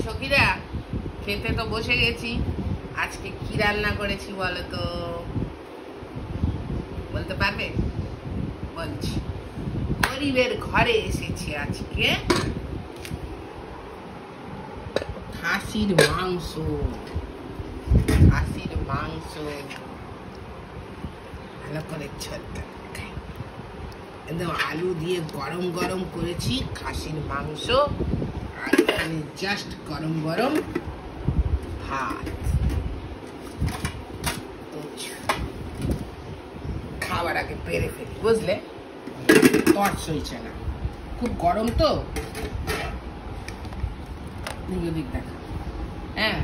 সখীরা খেতে তো বসে গেছি। আজকে কি রান্না করেছি বলো তো, বলতে পারবে? বলছি, গরিবের ঘরে এসেছি আজকে। খাসির মাংস, খাসির মাংস ভালো করে একদম আলু দিয়ে গরম গরম করেছি খাসির মাংস, আর এখানে জাস্ট গরম গরম ভাত। খাবার আগে পেরে ফেলি, বুঝলে? টর্চ হয়েছে না, খুব গরম তো। দিক দেখা, হ্যাঁ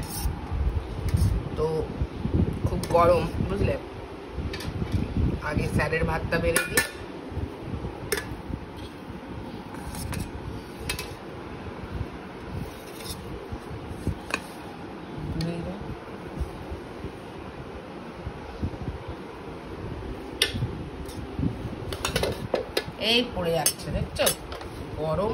তো খুব গরম, বুঝলে? আগে স্যারের ভাতটা বেড়ে দিই। এই পড়ে যাচ্ছে, দেখছো গরম।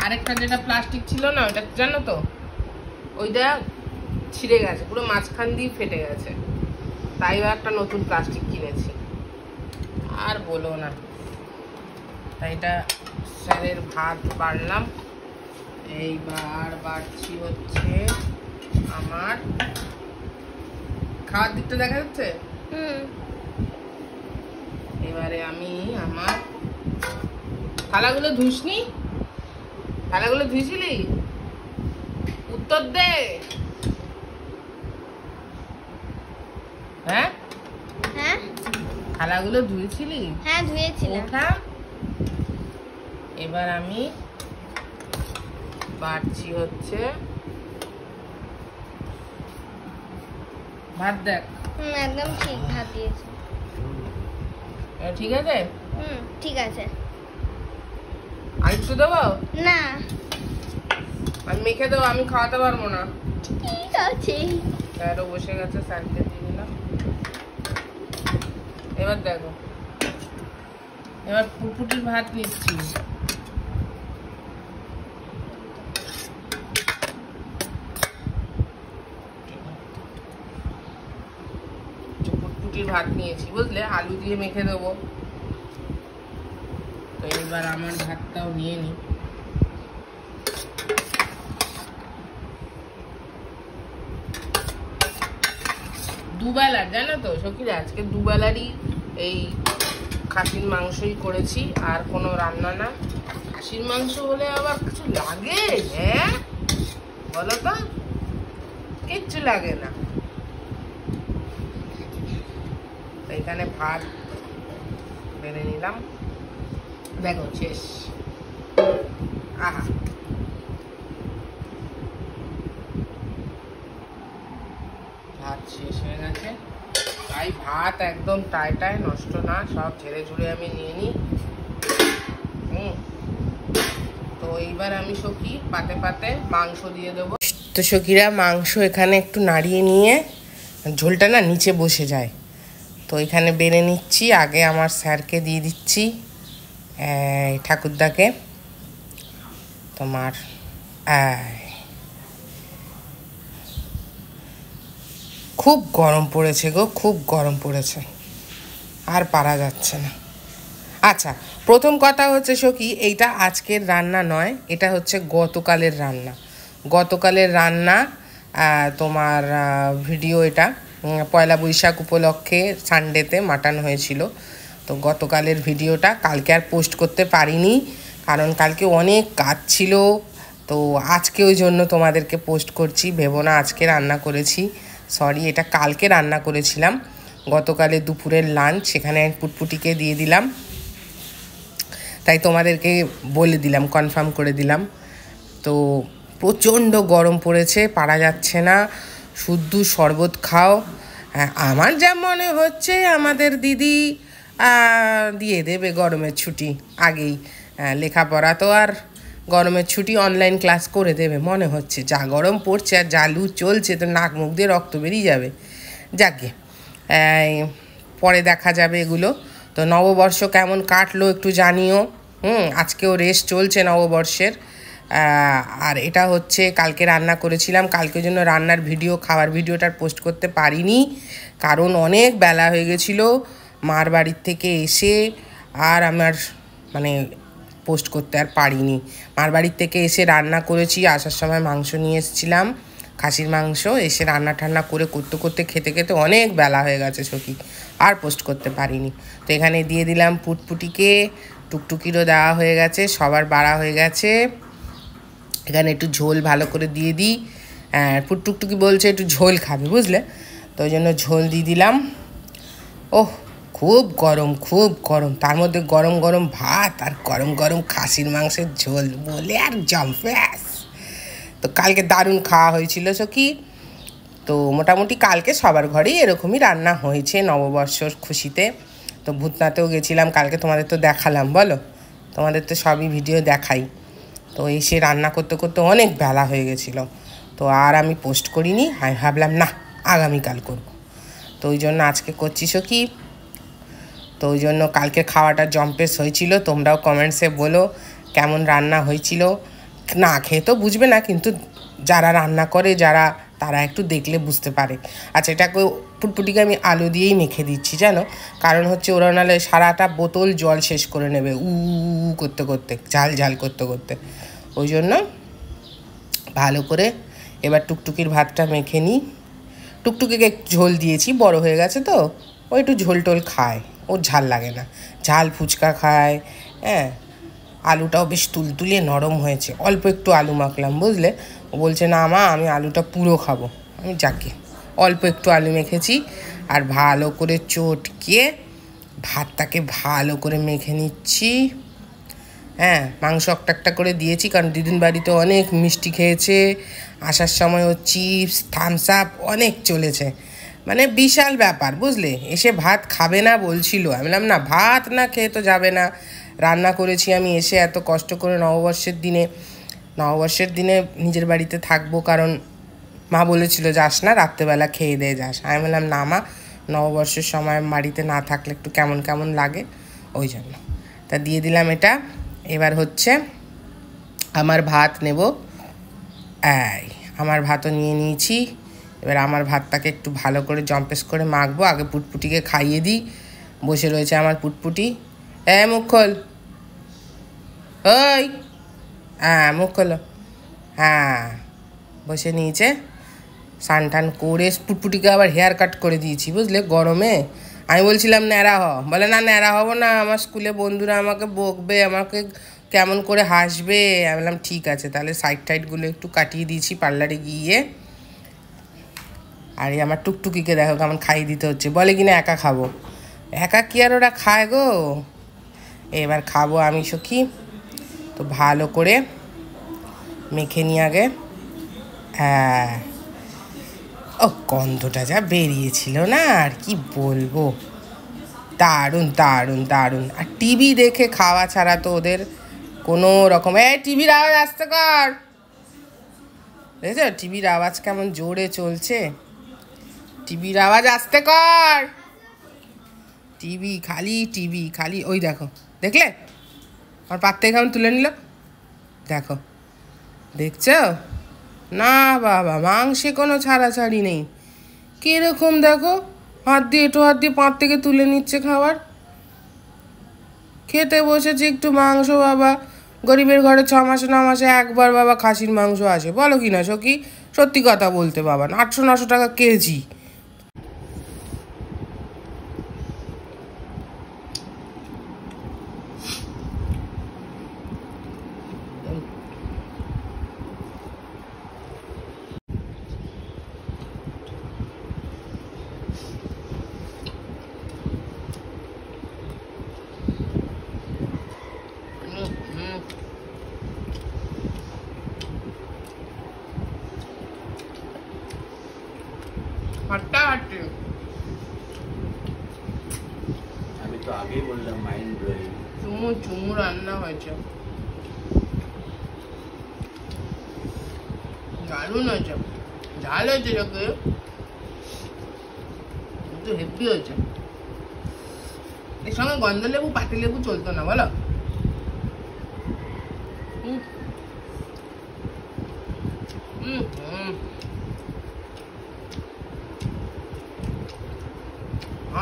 আরেকটা যেটা প্লাস্টিক ছিল না, ওটা জানো তো, ওইটা ছিঁড়ে গেছে, পুরো মাঝখান দিয়ে ফেটে গেছে, তাই একটা নতুন প্লাস্টিক কিনেছি। আর বলো না, তাই এটা স্যারের ভাত বাড়লাম। এইবার বাড়ছি হচ্ছে আমার খাওয়ার দিকটা, দেখা যাচ্ছে। এবারে আমি আমার থালাগুলো ধুসনি, থালাগুলো ধুইছিলি? উত্তর দে। হ্যাঁ হ্যাঁ, থালাগুলো ধুয়েছিলি? হ্যাঁ ধুয়েছিলাম। ওঠা। এবার আমি বাড়ছি হচ্ছে ভাত। দেখ, একদম ঠিক ভাত দিয়েছি। ঠিক আছে? ঠিক আছে। আর একটু দেবো? না, আমি মেখে দেবো, আমি খাওয়াতে পারবো না। ঠিক আছে। স্যারও বসে গেছে, স্যারকে দিয়ে দিলাম। এবার দেখো, এবার পুটপুটির ভাত নিচ্ছি। পুটপুটির ভাত নিয়েছি, বুঝলে? আলু দিয়ে মেখে দেবো। তো এবার আমার ভাতটাও নিয়ে নি। দুবেলার, জানো তো সখীরা, আজকে দুবেলারই এই খাসির মাংসই করেছি, আর কোনো রান্না না। খাসির মাংস হলে আবার কিছু লাগে? হ্যাঁ বলো তো, কিচ্ছু লাগে না। এখানে ভাত বেড়ে নিলাম, দেখো শেষ। আহা, ভাত শেষ হয়ে গেছে। তাই ভাত একদম টাই নষ্ট না, সব ঝেড়ে ঝুড়ে আমি নিয়ে নিই। তো এইবার আমি সখী পাতে পাতে মাংস দিয়ে দেবো। তো সখীরা, মাংস এখানে একটু নাড়িয়ে নিয়ে, ঝোলটা না নিচে বসে যায়, তো এখানে বেড়ে নিচ্ছি। আগে আমার স্যারকে দিয়ে দিচ্ছি, ঠাকুরদাকে। তোমার খুব গরম পড়েছে গো, খুব গরম পড়েছে, আর পারা যাচ্ছে না। আচ্ছা, প্রথম কথা হচ্ছে সখী, এইটা আজকের রান্না নয়, এটা হচ্ছে গতকালের রান্না। গতকালের রান্না তোমার ভিডিও, এটা পয়লা বৈশাখ উপলক্ষে সানডেতে মাটন হয়েছিল। তো গতকালের ভিডিওটা কালকে আর পোস্ট করতে পারিনি, কারণ কালকে অনেক কাজ ছিল। তো আজকে ওই জন্য তোমাদেরকে পোস্ট করছি, ভেবো না আজকে রান্না করেছি, সরি, এটা কালকে রান্না করেছিলাম। গতকালে দুপুরের লাঞ্চ সেখানে পুটপুটিকে দিয়ে দিলাম, তাই তোমাদেরকে বলে দিলাম, কনফার্ম করে দিলাম। তো প্রচণ্ড গরম পড়েছে, পারা যাচ্ছে না, শুদ্ধ শরবত খাও। আমার যা মনে হচ্ছে আমাদের দিদি দিয়ে দেবে গরমের ছুটি আগেই। লেখাপড়া তো আর গরমের ছুটি, অনলাইন ক্লাস করে দেবে মনে হচ্ছে। যা গরম পড়ছে আর যা লু চলছে, তো নাক মুখ দিয়ে রক্ত বেরিয়ে যাবে। যাকে পরে দেখা যাবে এগুলো। তো নববর্ষ কেমন কাটলো একটু জানিও। আজকেও রেস্ট চলছে নববর্ষের। আর এটা হচ্ছে কালকে রান্না করেছিলাম, কালকের জন্য রান্নার ভিডিও, খাওয়ার ভিডিওটার পোস্ট করতে পারিনি, কারণ অনেক বেলা হয়ে গেছিলো মার বাড়ির থেকে এসে। আর আমার মানে পোস্ট করতে আর পারিনি। মার বাড়ির থেকে এসে রান্না করেছি, আসার সময় মাংস নিয়ে এসেছিলাম, খাসির মাংস, এসে রান্না টান্না করে করতে করতে খেতে খেতে অনেক বেলা হয়ে গেছে সখী, আর পোস্ট করতে পারিনি। তো এখানে দিয়ে দিলাম পুটপুটিকে, টুকটুকিরও দেওয়া হয়ে গেছে, সবার বাড়া হয়ে গেছে। এখানে একটু ঝোল ভালো করে দিয়ে দিই, টুকটুকি বলছে একটু ঝোল খাবে বুঝলে, তো ওই জন্য ঝোল দিয়ে দিলাম। ওহ খুব গরম, খুব গরম, তার মধ্যে গরম গরম ভাত আর গরম গরম খাসির মাংসের ঝোল, বলে আর জম্পেস। তো কালকে দারুণ খাওয়া হয়েছিল সখী। তো মোটামুটি কালকে সবার ঘরেই এরকমই রান্না হয়েছে নববর্ষর খুশিতে। তো ভূতনাথেও গেছিলাম কালকে, তোমাদের তো দেখালাম, বলো, তোমাদের তো সবই ভিডিও দেখাই। তো এসে রান্না করতে করতে অনেক বেলা হয়ে গেছিলো, তো আর আমি পোস্ট করিনি। আমি ভাবলাম না, আগামীকাল করব, তো ওই জন্য আজকে করছি সখী। তো ওই জন্য কালকে খাওয়াটা জম্পেস হয়েছিল। তোমরাও কমেন্টসে বলো কেমন রান্না হয়েছিল। না খেয়ে তো বুঝবে না, কিন্তু যারা রান্না করে যারা, তারা একটু দেখলে বুঝতে পারে। আচ্ছা, এটাকে ফুটফুটিকে আমি আলু দিয়েই মেখে দিচ্ছি জানো, কারণ হচ্ছে ওরা নাহলে সারাটা বোতল জল শেষ করে নেবে উ করতে করতে, ঝাল ঝাল করতে করতে। ওই জন্য ভালো করে এবার টুকটুকির ভাতটা মেখে নিই। টুকটুকিকে ঝোল দিয়েছি, বড় হয়ে গেছে তো ও একটু ঝোল টোল খায়, ওর ঝাল লাগে না, ঝাল ফুচকা খায়। হ্যাঁ, আলুটাও বেশ তুলতুলে নরম হয়েছে, অল্প একটু আলু মাখলাম বুঝলে। ও বলছে না মা, আমি আলুটা পুরো খাবো। আমি যাকে অল্প একটু আলু মেখেছি, আর ভালো করে চটকে ভাতটাকে ভালো করে মেখে নিচ্ছি। হ্যাঁ, মাংস একটা একটা করে দিয়েছি, কারণ দিদিন বাড়িতে অনেক মিষ্টি খেয়েছে, আসার সময়ও চিপস থামস আপ অনেক চলেছে, মানে বিশাল ব্যাপার বুঝলে। এসে ভাত খাবে না বলছিল, আমি বললাম না, ভাত না খেয়ে তো যাবে না। রান্না করেছি আমি এসে এত কষ্ট করে নববর্ষের দিনে নিজের বাড়িতে থাকবো, কারণ মা বলেছিল যাস না, রাত্রেবেলা খেয়ে দিয়ে যাস। আমি বললাম না মা, নববর্ষের সময় বাড়িতে না থাকলে একটু কেমন কেমন লাগে, ওই জন্য। তা দিয়ে দিলাম এটা। এবার হচ্ছে আমার ভাত নেব, আমার ভাতও নিয়ে নিয়েছি। এবার আমার ভাতটাকে একটু ভালো করে জম্পেস করে মাখবো, আগে পুটপুটিকে খাইয়ে দিই। বসে রয়েছে আমার পুটপুটি, মুখ খোল, ওই মুখ খোলো। হ্যাঁ, বসে নিয়েছে। স্নান টান করে পুটপুটিকে আবার হেয়ার কাট করে দিয়েছি বুঝলে, গরমে। আমি বলছিলাম ন্যাড়া হ, বলে না ন্যাড়া হবো না, আমার স্কুলে বন্ধুরা আমাকে বকবে, আমাকে কেমন করে হাসবে। আমি বললাম ঠিক আছে, তাহলে সাইড টাইডগুলো একটু কাটিয়ে দিয়েছি পার্লারে গিয়ে। আর এই আমার টুকটুকিকে দেখো কেমন খাইয়ে দিতে হচ্ছে, বলে কিনা একা খাবো, একা কি আর ওরা খায় গো। এবার খাবো আমি সখী। তো ভালো করে মেখে নিয়ে আগে, ও গন্ধটা যা বেরিয়েছিল না, আর কি বলবো, দারুণ দারুণ দারুণ। আর টিভি দেখে খাওয়া ছাড়া তো ওদের কোনো রকম, টিভির আওয়াজ আসতে কর, দেখেছো টিভির আওয়াজ কেমন জোরে চলছে, টিভির আওয়াজ আসতে কর। টিভি খালি, ওই দেখো, দেখলে আমার পাত থেকে কেমন তুলে নিল, দেখো, দেখছো না বাবা, মাংসে কোনো ছাড়াছাড়ি নেই, কীরকম দেখো, হাত দিয়ে পাত থেকে তুলে নিচ্ছে খাবার। খেতে বসেছে একটু মাংস, বাবা গরিবের ঘরে 6 মাসে 9 মাসে একবার বাবা খাসির মাংস আসে, বলো কি না সখী, সত্যি কথা বলতে বাবা, 800-900 টাকা কেজি। হাঁটাহাঁটি, আমি তো আগেই বললাম মাইন্ড ব্লোয়িং। চুমু রান্না হয়েছে, দারুণ হয়েছে, ঝাল হয়েছে লোকে, কিন্তু হেভি হয়েছে। এর সঙ্গে গন্ধ লেবু পাতি লেবু চলতো না বলো,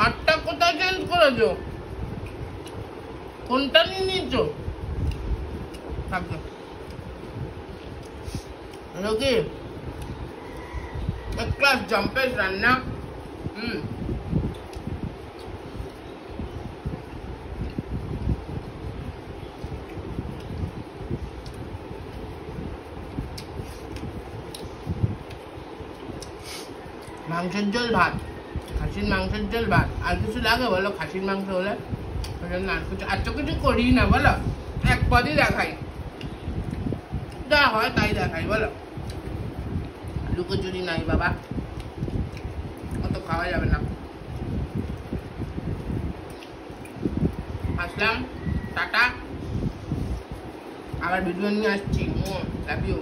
আটটা কোথায় চেঞ্জ করেছো? কোনটা নিয়ে নিয়েছো? রোগী এক ক্লাস জাম্পের রান্না। মাংসের ঝোল ভাত, খাসির মাংসের ঝোল ভাত। আর কিছু লাগে বলো? খাসির মাংস হলে আর কিছু আর তো কিছু করি না বলো, এক পদই দেখাই, যা হয় তাই দেখাই বলো। লুকোচুরি নাই বাবা, অত খাওয়া যাবে না। আসলাম, টাটা, আবার ভিডিও নিয়ে আসছি। Love you.